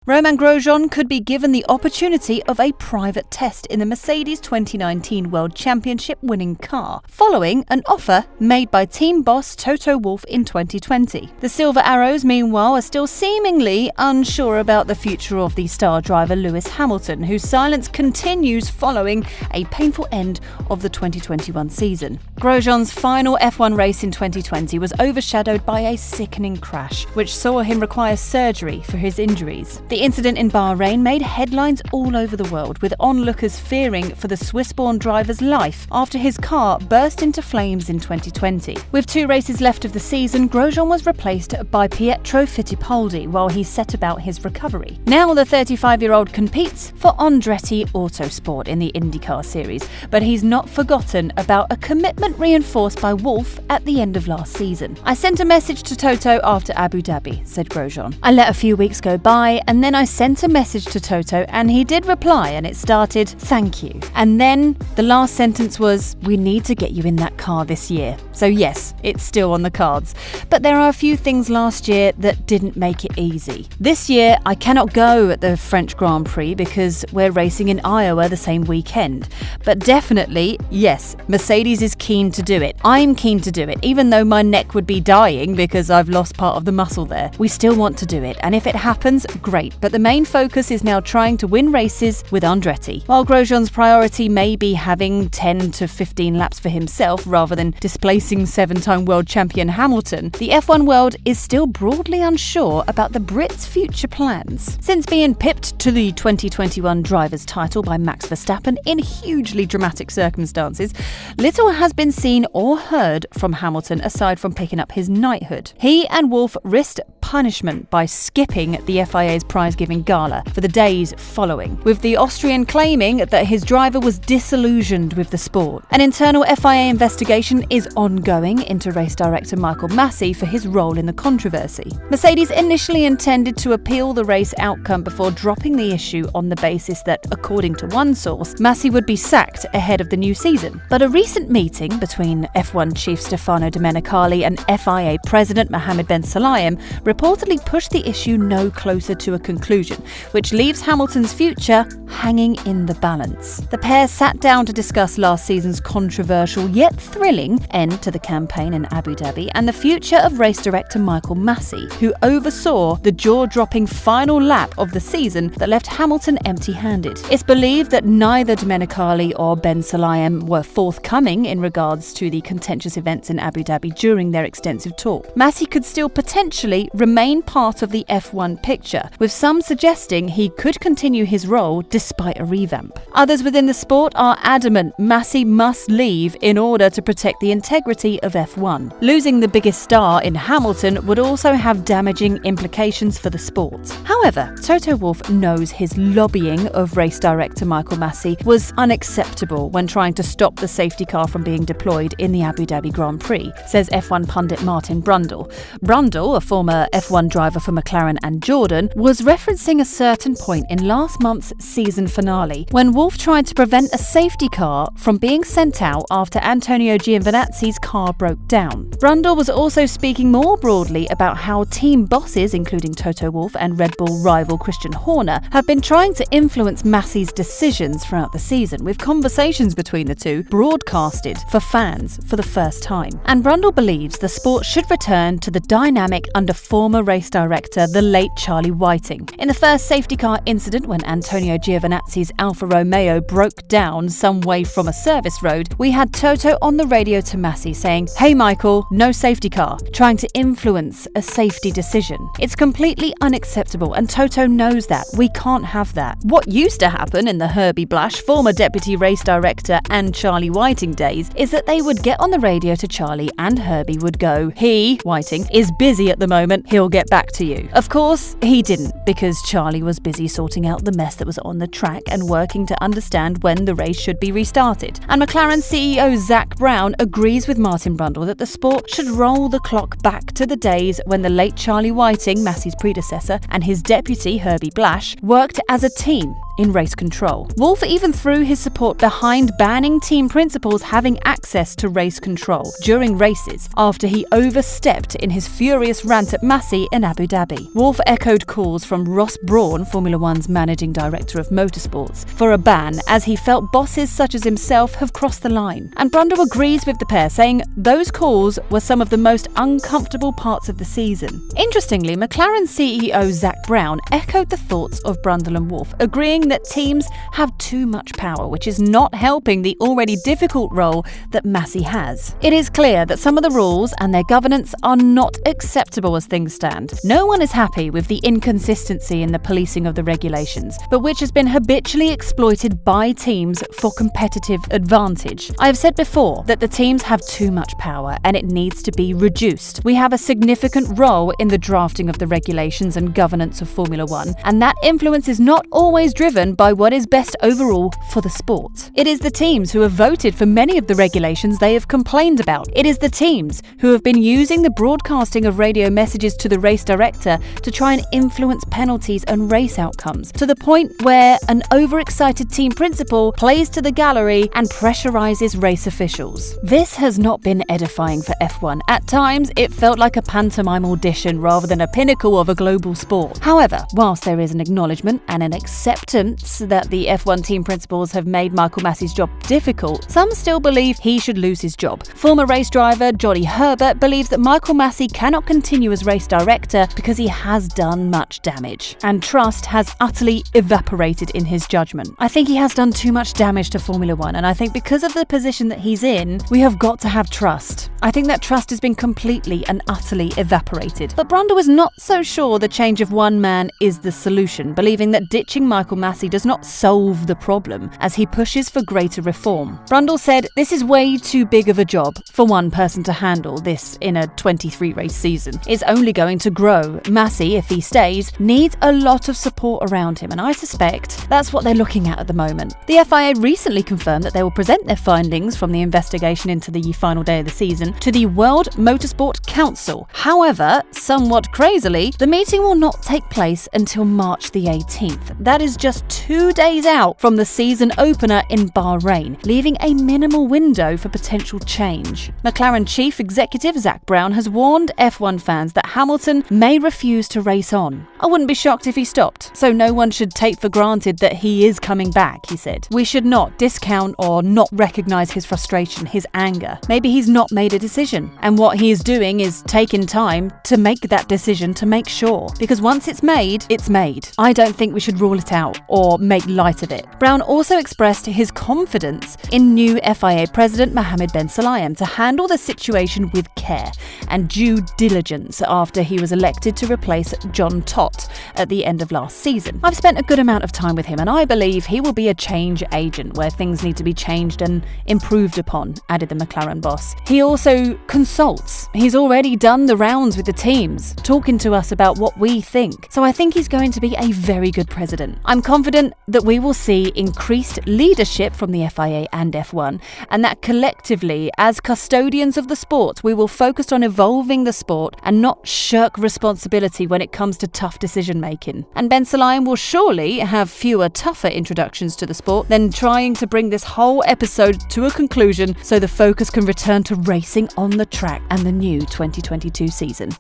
Romain Grosjean could be given the opportunity of a private test in the Mercedes 2019 World Championship winning car, following an offer made by team boss Toto Wolff in 2020. The Silver Arrows, meanwhile, are still seemingly unsure about the future of the star driver Lewis Hamilton, whose silence continues following a painful end of the 2021 season. Grosjean's final F1 race in 2020 was overshadowed by a sickening crash, which saw him require surgery for his injuries. The incident in Bahrain made headlines all over the world, with onlookers fearing for the Swiss-born driver's life after his car burst into flames in 2020. With 2 races left of the season, Grosjean was replaced by Pietro Fittipaldi while he set about his recovery. Now the 35-year-old competes for Andretti Autosport in the IndyCar series, but he's not forgotten about a commitment reinforced by Wolff at the end of last season. "I sent a message to Toto after Abu Dhabi," said Grosjean. "I let a few weeks go by, and then I sent a message to Toto and he did reply, and it started, 'Thank you.' And then the last sentence was, 'We need to get you in that car this year.' So yes, it's still on the cards. But there are a few things last year that didn't make it easy. This year, I cannot go at the French Grand Prix because we're racing in Iowa the same weekend. But definitely, yes, Mercedes is keen to do it. I'm keen to do it, even though my neck would be dying because I've lost part of the muscle there. We still want to do it, and if it happens, great. But the main focus is now trying to win races with Andretti. While Grosjean's priority may be having 10 to 15 laps for himself rather than displacing 7-time world champion Hamilton, the F1 world is still broadly unsure about the Brits' future plans. Since being pipped to the 2021 driver's title by Max Verstappen in hugely dramatic circumstances, little has been seen or heard from Hamilton aside from picking up his knighthood. He and Wolff risked punishment by skipping the FIA's prize-giving gala for the days following, with the Austrian claiming that his driver was disillusioned with the sport. An internal FIA investigation is ongoing into race director Michael Masi for his role in the controversy. Mercedes initially intended to appeal the race outcome before dropping the issue on the basis that, according to one source, Masi would be sacked ahead of the new season. But a recent meeting between F1 chief Stefano Domenicali and FIA president Mohammed Ben Sulayem reportedly pushed the issue no closer to a conclusion, which leaves Hamilton's future hanging in the balance. The pair sat down to discuss last season's controversial yet thrilling end to the campaign in Abu Dhabi and the future of race director Michael Masi, who oversaw the jaw-dropping final lap of the season that left Hamilton empty-handed. It's believed that neither Domenicali or Ben Sulayem were forthcoming in regards to the contentious events in Abu Dhabi during their extensive talk. Masi could still potentially remain part of the F1 picture, with some suggesting he could continue his role despite a revamp. Others within the sport are adamant Masi must leave in order to protect the integrity of F1. Losing the biggest star in Hamilton would also have damaging implications for the sport. However, Toto Wolff knows his lobbying of race director Michael Masi was unacceptable when trying to stop the safety car from being deployed in the Abu Dhabi Grand Prix, says F1 pundit Martin Brundle. Brundle, a former F1 driver for McLaren and Jordan, was referencing a certain point in last month's season finale when Wolff tried to prevent a safety car from being sent out after Antonio Giovinazzi's car broke down. Brundle was also speaking more broadly about how team bosses, including Toto Wolff and Red Bull rival Christian Horner, have been trying to influence Masi's decisions throughout the season, with conversations between the two broadcasted for fans for the first time. And Brundle believes the sport should return to the dynamic under former race director, the late Charlie Whiting. In the first safety car incident, when Antonio Giovinazzi's Alfa Romeo broke down some way from a service road, we had Toto on the radio to Masi saying, "Hey Michael, no safety car," trying to influence a safety decision. It's completely unacceptable, and Toto knows that. We can't have that. What used to happen in the Herbie Blash, former deputy race director, and Charlie Whiting days is that they would get on the radio to Charlie and Herbie would go, "He, Whiting, is busy at the moment, he'll get back to you." Of course, he didn't, because Charlie was busy sorting out the mess that was on the track and working to understand when the race should be restarted. And McLaren CEO Zak Brown agrees with Martin Brundle that the sport should roll the clock back to the days when the late Charlie Whiting, Masi's predecessor, and his deputy Herbie Blash worked as a team in race control. Wolff even threw his support behind banning team principals having access to race control during races after he overstepped in his furious rant at Massey in Abu Dhabi. Wolff echoed calls from Ross Brawn, Formula One's managing director of motorsports, for a ban, as he felt bosses such as himself have crossed the line. And Brundle agrees with the pair, saying those calls were some of the most uncomfortable parts of the season. Interestingly, McLaren CEO Zak Brown echoed the thoughts of Brundle and Wolff, agreeing that teams have too much power, which is not helping the already difficult role that Massey has. It is clear that some of the rules and their governance are not acceptable as things stand. No one is happy with the inconsistency in the policing of the regulations, but which has been habitually exploited by teams for competitive advantage. I have said before that the teams have too much power and it needs to be reduced. We have a significant role in the drafting of the regulations and governance of Formula One, and that influence is not always driven by what is best overall for the sport. It is the teams who have voted for many of the regulations they have complained about. It is the teams who have been using the broadcasting of radio messages to the race director to try and influence penalties and race outcomes, to the point where an overexcited team principal plays to the gallery and pressurizes race officials. This has not been edifying for F1. At times, it felt like a pantomime audition rather than a pinnacle of a global sport. However, whilst there is an acknowledgement and an acceptance that the F1 team principals have made Michael Massey's job difficult, some still believe he should lose his job. Former race driver Johnny Herbert believes that Michael Massey cannot continue as race director because he has done much damage, and trust has utterly evaporated in his judgment. I think he has done too much damage to Formula One, and I think because of the position that he's in, we have got to have trust. I think that trust has been completely and utterly evaporated. But Brundle is not so sure the change of one man is the solution, believing that ditching Michael Massey does not solve the problem as he pushes for greater reform. Brundle said, "This is way too big of a job for one person to handle this in a 23-race season. It's only going to grow. Massey, if he stays, needs a lot of support around him, and I suspect that's what they're looking at the moment." The FIA recently confirmed that they will present their findings from the investigation into the final day of the season to the World Motorsport Council. However, somewhat crazily, the meeting will not take place until March the 18th. That is just 2 days out from the season opener in Bahrain, leaving a minimal window for potential change. McLaren chief executive Zak Brown has warned F1 fans that Hamilton may refuse to race on. "I wouldn't be shocked if he stopped, so no one should take for granted that he is coming back," he said. "We should not discount or not recognise his frustration, his anger. Maybe he's not made a decision, and what he is doing is taking time to make that decision to make sure, because once it's made, it's made. I don't think we should rule it out or make light of it." Brown also expressed his confidence in new FIA President Mohammed Ben Sulayem to handle the situation with care and due diligence after he was elected to replace John Tott at the end of last season. "I've spent a good amount of time with him, and I believe he will be a change agent where things need to be changed and improved upon," added the McLaren boss. He also consults. He's already done the rounds with the teams, talking to us about what we think. So I think he's going to be a very good president. "I'm confident that we will see increased leadership from the FIA and F1, and that collectively, as custodians of the sport, we will focus on evolving the sport and not shirk responsibility when it comes to tough decision making. And Ben Sulayem will surely have fewer tougher introductions to the sport than trying to bring this whole episode to a conclusion so the focus can return to racing on the track and the new 2022 season."